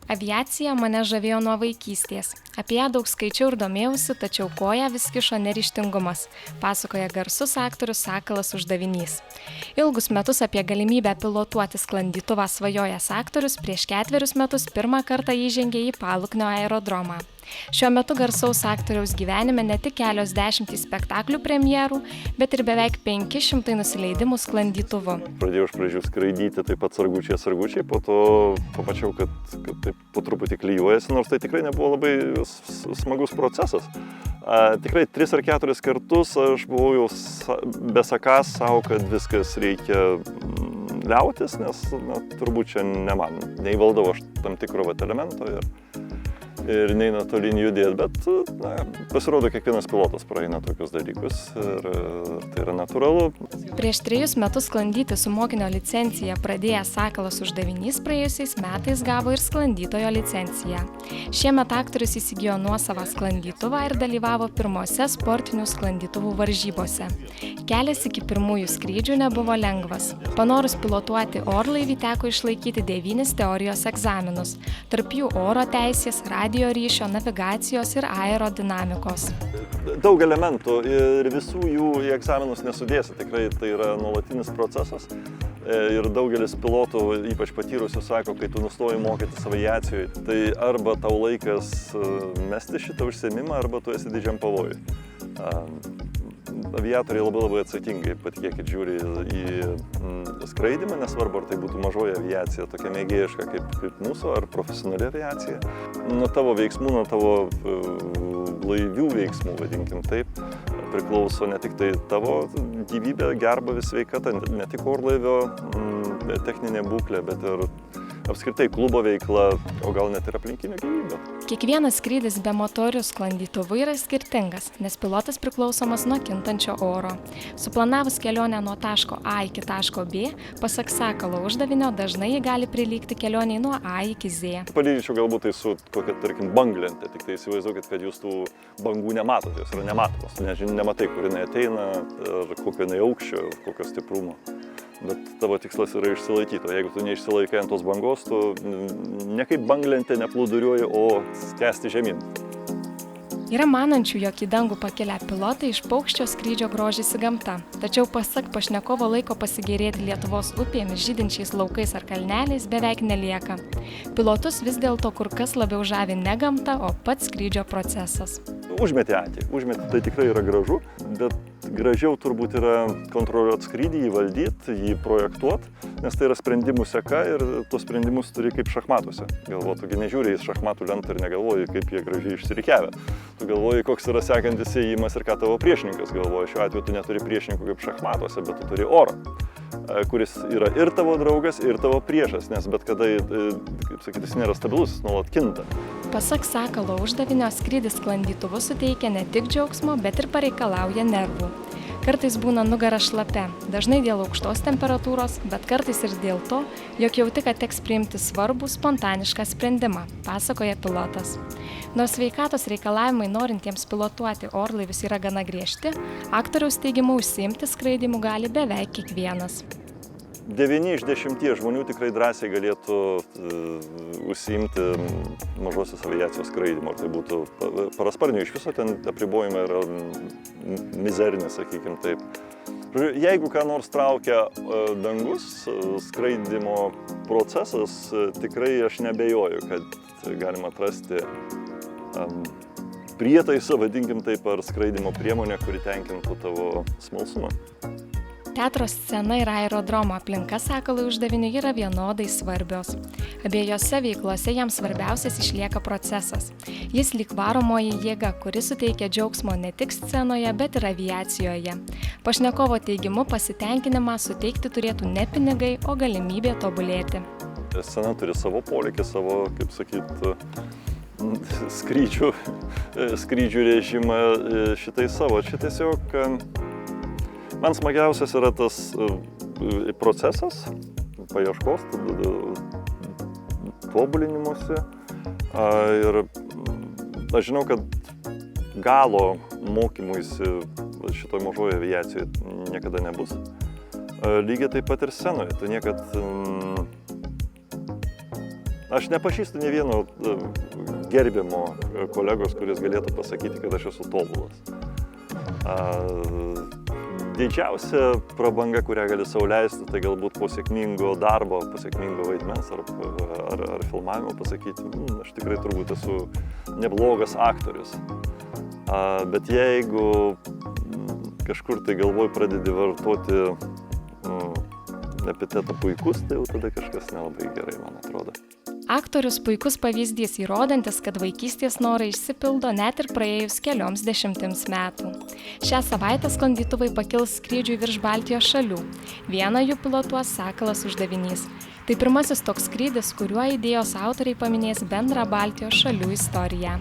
Aviacija mane žavėjo nuo vaikystės. Apie ją daug skaičiau ir domėjausi, tačiau koją vis kišo neryžtingumas, pasakoja garsus aktorius Sakalas Uždavinys. Ilgus metus apie galimybę pilotuoti sklandytuvą svajojęs aktorius prieš 4 metus pirmą kartą įžengė į Paluknio aerodromą. Šiuo metu garsaus aktoriaus gyvenime ne tik kelios dešimtys spektaklių premjerų, bet ir beveik 500 nusileidimų sklandytuvu. Pradėjau iš pradžių skraidyti taip pat sargučiai, po to pamačiau, kad taip po truputį klijuojasi, nors tai tikrai nebuvo labai smagus procesas. Tikrai 3 ar 4 kartus aš buvau jau besakąs savo, kad viskas reikia liautis, nes turbūt čia ne man. Neįvaldau aš tam tikro elemento ir neina tolyn judėti, bet pasirodo, kiekvienas pilotas praeina tokius dalykus ir tai yra natūralu. Prieš 3 metus sklandyti su mokinio licencija pradėjęs Sakalas Uždavinys praėjusiais metais gavo ir sklandytojo licenciją. Šiemet aktorius įsigijo nuosavą sklandytuvą ir dalyvavo pirmose sportinių sklandytuvų varžybose. Kelias iki pirmųjų skrydžių nebuvo lengvas. Panorus pilotuoti orlaivį teko išlaikyti 9 teorijos egzaminus, tarp jų oro teisės, radio ryšio, navigacijos ir aerodinamikos. Daug elementų ir visų jų į egzaminus nesudėsi, tikrai tai yra nuolatinis procesas ir daugelis pilotų, ypač patyrusių, sako, kai tu nustoji mokytis aviacijoje, tai arba tau laikas mesti šitą užsiėmimą, arba tu esi didžiam pavojui. Aviatoriai labai atsakingai, patikėkit, žiūri į skraidymą, nesvarbu, ar tai būtų mažoji aviacija, tokia mėgėjiška kaip mūsų, ar profesionali aviacija. Nuo tavo veiksmų, nuo tavo blaivių veiksmų, vadinkim taip, priklauso ne tik tai tavo gyvybė, gerbūvis, sveikata, ne tik orlaivio techninė būklė, bet ir apskritai klubo veikla, o gal net ir aplinkinių gyvybė. Kiekvienas skrydis be motorių sklandytuvu yra skirtingas, nes pilotas priklausomas nuo kintančio oro. Suplanavus kelionę nuo taško A iki taško B, pasak Sakalo Uždavinio, dažnai ji gali prilygti kelioniai nuo A iki Z. Palyginčiau galbūt tai su kokia, tarkim, banglente, tik tai įsivaizduokit, kad jūs tų bangų nematot, jos yra nematomos. Nematai, kur jinai ateina, ar kokio jinai aukščio, kokio stiprumo. Bet tavo tikslas yra išsilaikyti, o jeigu tu neišsilaikai ant tos bangos, tu ne kaip banglentė neplūduriuoji, o skęsti žemyn. Yra manančių, jog į dangų pakilę pilotai iš paukščio skrydžio grožisi gamta. Tačiau pasak pašnekovo laiko pasigėrėti Lietuvos upėmis, žydinčiais laukais ar kalneliais beveik nelieka. Pilotus vis dėlto kur kas labiau žavi ne gamta, o pats skrydžio procesas. Užmeti akį. Tai tikrai yra gražu, bet gražiau turbūt yra kontroliuoti skrydį, jį valdyti, jį projektuoti, nes tai yra sprendimų seka ir tuos sprendimus turi kaip šachmatuose. Tu nežiūri į šachmatų lentą ir negalvoji, kaip jie gražiai išsirikiavę. Tu galvoji, koks yra sekantis ėjimas ir ką tavo priešininkas galvoja. Šiuo atveju tu neturi priešininkų kaip šachmatuose, bet tu turi orą, kuris yra ir tavo draugas, ir tavo priešas, nes bet kada, kaip sakyti, jis nėra stabilus, jis nuolat kinta. Pasak Sakalo Uždavinio, skrydis sklandytuvu suteikia ne tik džiaugsmo, bet ir pareikalauja nervų. Kartais būna nugara šlapia, dažnai dėl aukštos temperatūros, bet kartais ir dėl to, jog jauti, kad teks priimti svarbų spontanišką sprendimą, pasakoja pilotas. Nors sveikatos reikalavimai norintiems pilotuoti orlaivius yra gana griežti, aktoriaus teigimu užsiimti skraidymu gali beveik kiekvienas. 9 iš 10 žmonių tikrai drąsiai galėtų užsiimti mažosios aviacijos skraidymu. Ar tai būtų parasparnių, iš viso ten apribojimai yra mizerinė, sakykim taip. Jeigu ką nors traukia dangus, skraidimo procesas, tikrai aš nebejoju, kad galima atrasti prietaisą, vadinkim taip, ar skraidimo priemonę, kuri tenkintų tavo smalsumą. Teatro scena ir aerodromo aplinka Sakalui Uždaviniui yra vienodai svarbios. Abiejose veiklose jam svarbiausias išlieka procesas. Jis lyg varomoji jėga, kuri suteikia džiaugsmo ne tik scenoje, bet ir aviacijoje. Pašnekovo teigimu pasitenkinimą suteikti turėtų ne pinigai, o galimybė tobulėti. Scena turi savo poreikį, savo, kaip sakyt, skrydžių režimą šitai savo. Čia tiesiog man smagiausias yra tas procesas, paieškos, tobulinimuose. Ir aš žinau, kad galo mokymuisi šitoj mažoje aviacijoje niekada nebus. Lygiai taip pat ir scenoje. Tu niekad Aš nepažįstu ne vieno gerbimo kolegos, kuris galėtų pasakyti, kad aš esu tobulas. Didžiausia prabanga, kurią gali sau leisti, tai galbūt po sėkmingo darbo, po sėkmingo vaidmens ar filmavimo pasakyti, aš tikrai turbūt esu neblogas aktorius. Bet jeigu kažkur tai galvoj pradedi vartoti epitetą puikus, tai jau tada kažkas nelabai gerai, man atrodo. Aktorius puikus pavyzdys įrodantis, kad vaikystės norai išsipildo net ir praėjus kelioms dešimtims metų. Šią savaitę sklandytuvai pakils skrydžiui virš Baltijos šalių. Vieną jų pilotuos Sakalas Uždavinys. Tai pirmasis toks skrydis, kuriuo idėjos autoriai paminės bendrą Baltijos šalių istoriją.